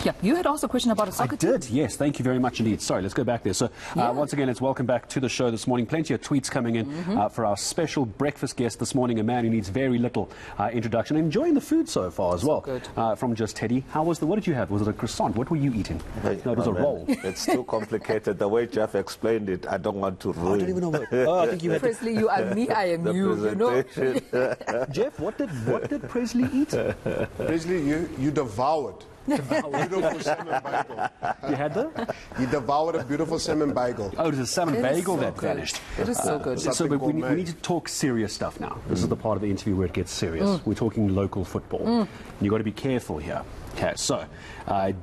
Yeah, you had asked a question about a soccer team. I did, yes. Thank you very much indeed. Sorry, let's go back there. So, once again, let's welcome back to the show this morning. Plenty of tweets coming in for our special breakfast guest this morning, a man who needs very little introduction. Enjoying the food so far as well. Good. From Just Teddy. What did you have? Was it a croissant? What were you eating? No, it was a roll. It's too complicated. The way Jeff explained it, I don't want to ruin. I don't even know what. I think you had Presley, you are me, I am you. You know. Jeff, what did Presley eat? Presley, you devoured. Beautiful salmon bagel. You had that? He devoured a beautiful salmon bagel. Oh, it was a salmon bagel that vanished. It is so good. So but we need to talk serious stuff now. This is the part of the interview where it gets serious. We're talking local football. And you've got to be careful here. Okay, so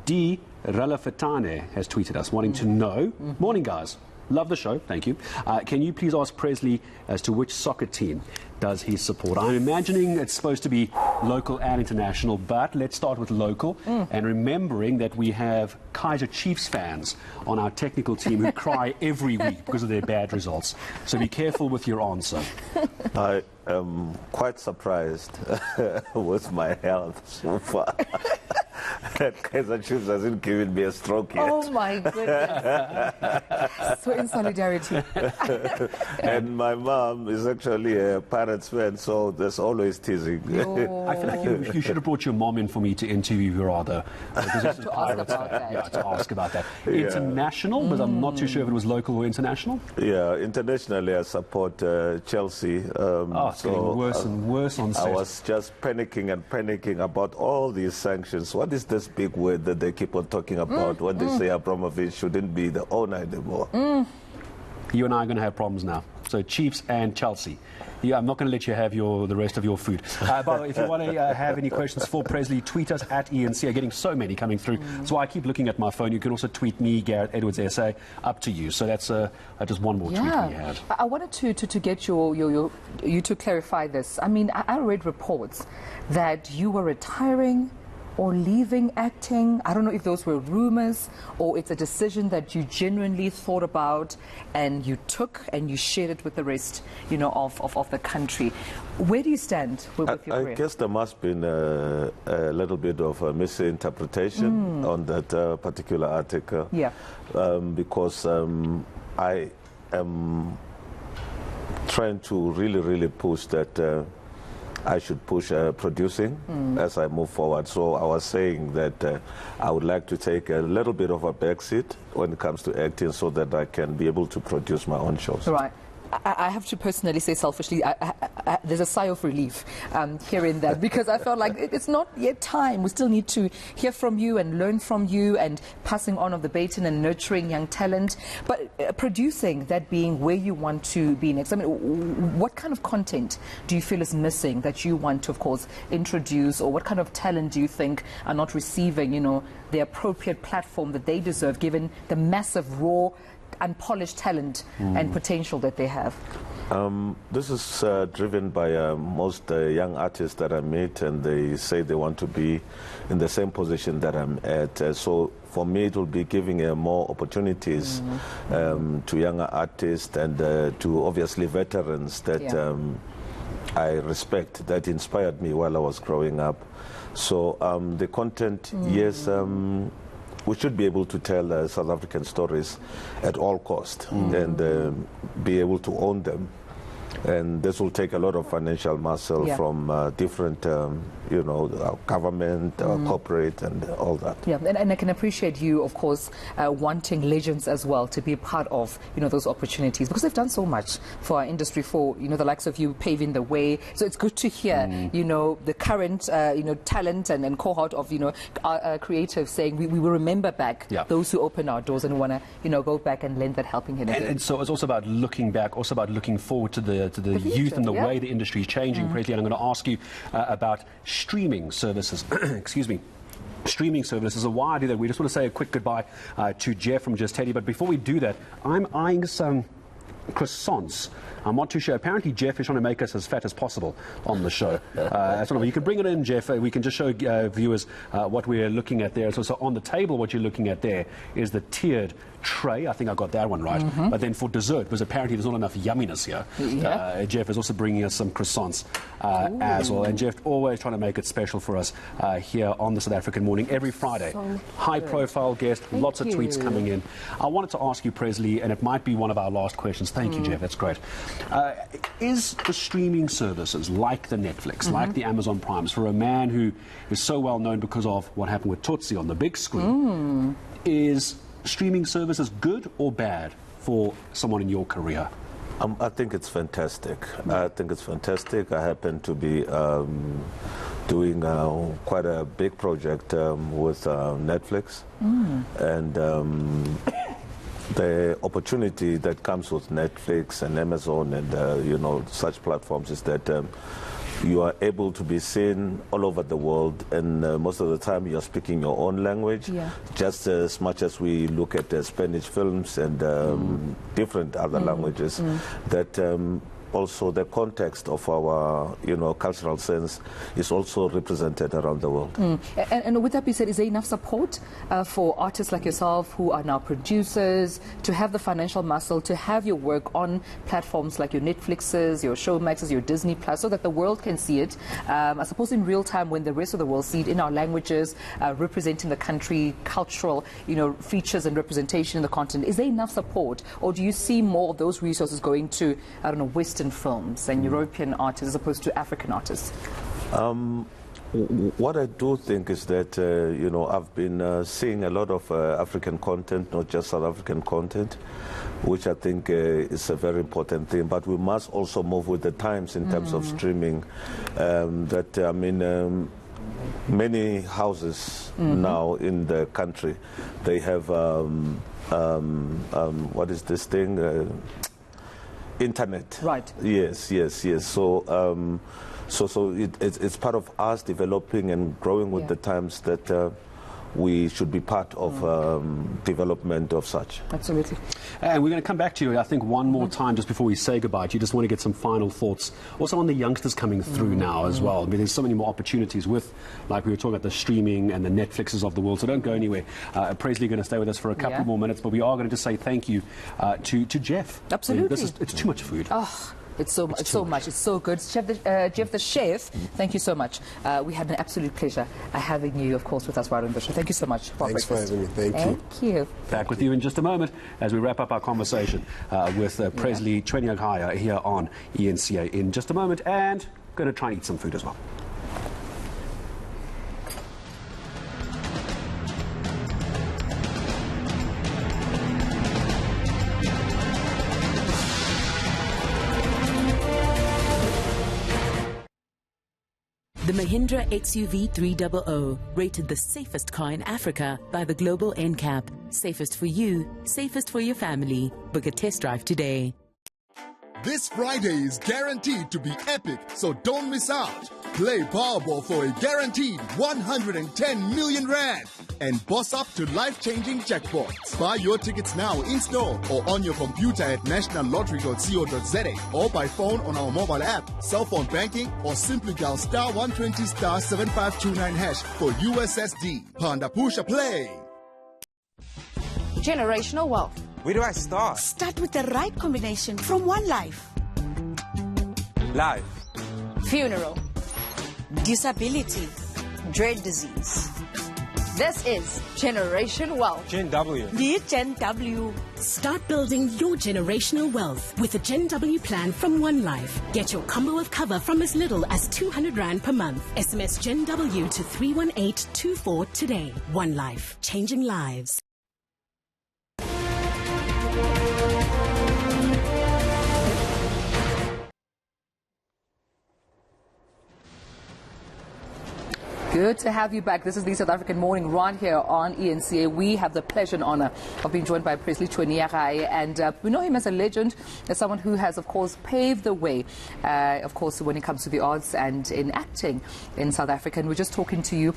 D. Ralafatane has tweeted us wanting to know, morning guys, love the show, thank you. Can you please ask Presley as to which soccer team does he support? I'm imagining it's supposed to be local and international, but let's start with local. And remembering that we have Kaizer Chiefs fans on our technical team who cry every week because of their bad results. So be careful with your answer. I am quite surprised with my health so far. Kaizer Chiefs hasn't given me a stroke yet. Oh my goodness. So in solidarity. And my mom is actually a Pirates fan, so there's always teasing. I feel like you should have brought your mom in for me to interview her rather. To ask about that. Yeah, to ask about that. International, but I'm not too sure if it was local or international. Yeah, internationally I support Chelsea. It's getting worse and worse on set. I was just panicking about all these sanctions. What is this big word that they keep on talking about when they say Abramovich shouldn't be the owner anymore? You and I are going to have problems now. So Chiefs and Chelsea. Yeah, I'm not going to let you have the rest of your food. By the way, if you want to have any questions for Presley, tweet us at ENC. I'm getting so many coming through. That's why I keep looking at my phone. You can also tweet me, Gareth Edwards SA, up to you. So that's just one more tweet we had. I wanted to get you to clarify this. I mean, I read reports that you were retiring or leaving acting. I don't know if those were rumors or it's a decision that you genuinely thought about and you took and you shared it with the rest, of the country. Where do you stand with your career? I guess there must have been a little bit of a misinterpretation on that particular article. Yeah. Because I am trying to really push that I should push producing as I move forward. So I was saying that I would like to take a little bit of a backseat when it comes to acting so that I can be able to produce my own shows. Right. I have to personally say selfishly, there's a sigh of relief hearing that, because I felt like it's not yet time. We still need to hear from you and learn from you and passing on of the baton and nurturing young talent. But producing, that being where you want to be next. I mean, what kind of content do you feel is missing that you want to, of course, introduce, or what kind of talent do you think are not receiving, the appropriate platform that they deserve, given the massive, raw, unpolished talent and potential that they have? This is driven by most young artists that I meet, and they say they want to be in the same position that I'm at. So for me, it will be giving more opportunities to younger artists and to obviously veterans that I respect, that inspired me while I was growing up. So the content, yes, we should be able to tell South African stories at all costs and be able to own them. And this will take a lot of financial muscle from different, government, corporate, and all that. Yeah, and I can appreciate you, of course, wanting legends as well to be a part of, those opportunities, because they've done so much for our industry, for, the likes of you paving the way. So it's good to hear, the current, talent and cohort of, creatives saying we will remember back those who open our doors, and we want to, go back and lend that helping hand. And so it's also about looking back, also about looking forward to the youth and the way the industry is changing, Presley. And I'm going to ask you about streaming services. Excuse me. Streaming services. So why I do that? We just want to say a quick goodbye to Jeff from Just Teddy. But before we do that, I'm eyeing some croissants. I'm not too sure. Apparently, Jeff is trying to make us as fat as possible on the show. You can bring it in, Jeff. We can just show viewers what we're looking at there. So on the table, what you're looking at there is the tiered tray. I think I got that one right. But then for dessert, because apparently there's not enough yumminess here, Jeff is also bringing us some croissants as well. And Jeff always trying to make it special for us here on the South African Morning every Friday. High-profile guest, lots of tweets coming in. I wanted to ask you, Presley, and it might be one of our last questions. Thank you, Jeff. That's great. Is the streaming services like the Netflix, like the Amazon Primes, for a man who is so well known because of what happened with Tutsi on the big screen, is streaming services good or bad for someone in your career? I think it's fantastic. I think it's fantastic. I happen to be doing quite a big project with Netflix, and the opportunity that comes with Netflix and Amazon and you know, such platforms is that you are able to be seen all over the world, and most of the time you're speaking your own language, just as much as we look at Spanish films and different other languages, that also the context of our, you know, cultural sense is also represented around the world. And with that being said, is there enough support for artists like yourself who are now producers to have the financial muscle to have your work on platforms like your Netflixes, your Showmaxes, your Disney Plus, so that the world can see it, I suppose in real time when the rest of the world see it in our languages, representing the country, cultural, you know, features and representation in the content? Is there enough support, or do you see more of those resources going to, I don't know, Western films and European artists as opposed to African artists? What I do think is that, you know, I've been seeing a lot of African content, not just South African content, which I think is a very important thing. But we must also move with the times in terms of streaming. That, I mean, many houses now in the country, they have, what is this thing? Internet. Right. Yes. So, it's part of us developing and growing with the times that we should be part of development of such. Absolutely. And we're going to come back to you, I think, one more time just before we say goodbye. Do you just want to get some final thoughts also on the youngsters coming through now as well? I mean, there's so many more opportunities with, like we were talking about, the streaming and the Netflixes of the world, so don't go anywhere. Presley going to stay with us for a couple more minutes, but we are going to just say thank you to Jeff. Absolutely. I mean, it's too much food. Oh. It's so much. It's so good. Jeff the chef, thank you so much. We had an absolute pleasure having you, of course, with us right on the show. Thank you so much for Thanks for having me. Thank you. Back with you in just a moment as we wrap up our conversation with Presley Chweneyagae here on ENCA in just a moment, and going to try and eat some food as well. The Mahindra XUV 300, rated the safest car in Africa by the Global NCAP. Safest for you, safest for your family. Book a test drive today. This Friday is guaranteed to be epic, so don't miss out. Play Powerball for a guaranteed 110 million rand and boss up to life-changing jackpots. Buy your tickets now in store or on your computer at nationallottery.co.za or by phone on our mobile app, cell phone banking, or simply dial star 120 star 7529 hash for USSD. Panda Pusha Play. Generational wealth. Where do I start? Start with the right combination from One Life. Life. Funeral. Disability. Dread disease. This is Generation Wealth. Gen W. The Gen W. Start building your generational wealth with a Gen W plan from One Life. Get your combo of cover from as little as 200 Rand per month. SMS Gen W to 31824 today. One Life, changing lives. Good to have you back. This is the South African Morning right here on ENCA. We have the pleasure and honor of being joined by Presley Chweneyagae, and we know him as a legend, as someone who has, of course, paved the way, of course, when it comes to the arts and in acting in South Africa. And we're just talking to you,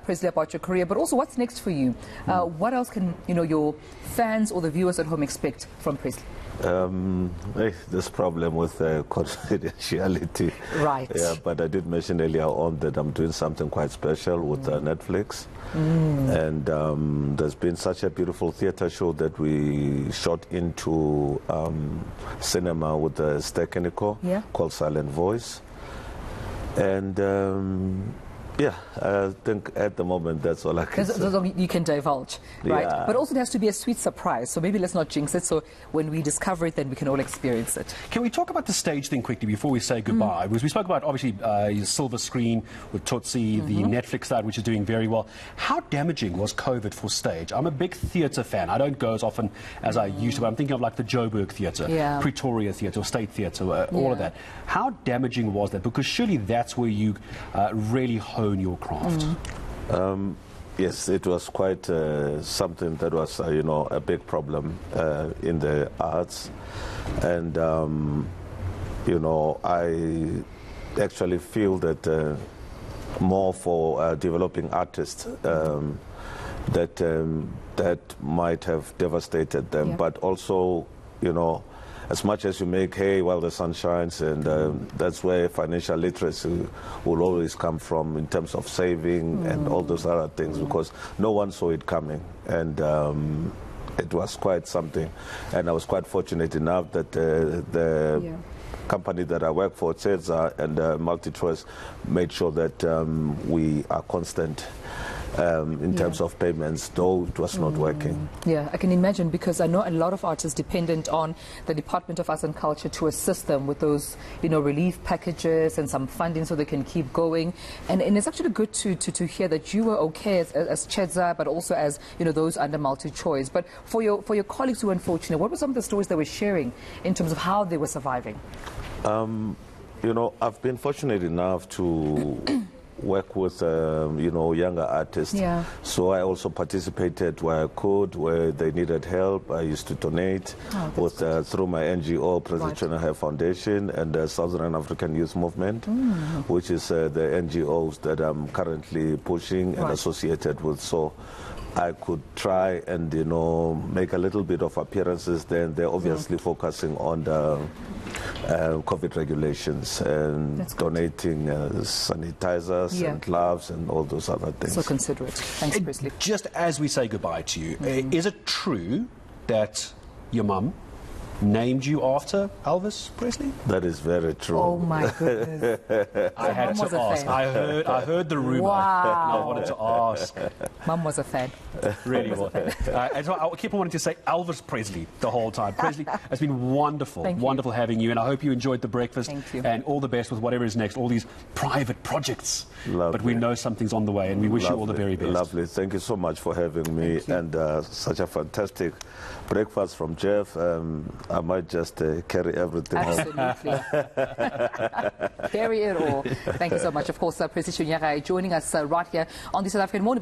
Presley, about your career, but also what's next for you. What else can, your fans or the viewers at home expect from Presley? This problem with confidentiality. Right. Yeah, but I did mention earlier on that I'm doing something quite special. special with Netflix. And there's been such a beautiful theater show that we shot into cinema with Stekeniko called Silent Voice. And yeah, I think at the moment that's all I can say. You can divulge, right? Yeah. But also it has to be a sweet surprise. So maybe let's not jinx it. So when we discover it, then we can all experience it. Can we talk about the stage thing quickly before we say goodbye? Because we spoke about, obviously, your silver screen with Tutsi, the Netflix side, which is doing very well. How damaging was COVID for stage? I'm a big theatre fan. I don't go as often as I used to, but I'm thinking of like the Joburg Theatre, Pretoria Theatre, or State Theatre, all of that. How damaging was that? Because surely that's where you really hone your craft. Yes, it was quite something that was, you know, a big problem in the arts. And, you know, I actually feel that more for developing artists that might have devastated them, but also, you know, as much as you make hay while the sun shines, and that's where financial literacy will always come from in terms of saving and all those other things, because no one saw it coming. And it was quite something. And I was quite fortunate enough that the company that I work for, Cedza and MultiChoice, made sure that we are constant in terms of payments, though it was not working. Yeah, I can imagine, because I know a lot of artists dependent on the Department of Arts and Culture to assist them with those, you know, relief packages and some funding so they can keep going. And it's actually good to hear that you were okay as Cedza, but also as, you know, those under MultiChoice. But for your colleagues who were unfortunate, what were some of the stories they were sharing in terms of how they were surviving? You know, I've been fortunate enough to work with, you know, younger artists. So I also participated where I could, where they needed help. I used to donate with, through my NGO, Presley Chweneyagae Foundation, and the Southern African Youth Movement, which is the NGOs that I'm currently pushing and associated with. So I could try and, you know, make a little bit of appearances there. They're obviously focusing on the COVID regulations and donating sanitizers and gloves and all those other things. So considerate. Thanks, Presley. Just as we say goodbye to you, is it true that your mum named you after Elvis Presley? That is very true. Oh my goodness. I had to ask. I heard the rumor. Wow. And I wanted to ask. Mum was a fan. Really was. And so I keep on wanting to say Elvis Presley the whole time. Presley, it's been wonderful, wonderful having you, and I hope you enjoyed the breakfast. Thank you. And all the best with whatever is next, all these private projects. Lovely. But we know something's on the way, and we wish you all the very best. Lovely. Thank you so much for having me, and such a fantastic breakfast from Jeff. I might just carry everything home. Absolutely. Carry it all. Thank you so much. Of course, Presley Chweneyagae joining us right here on the South African Morning.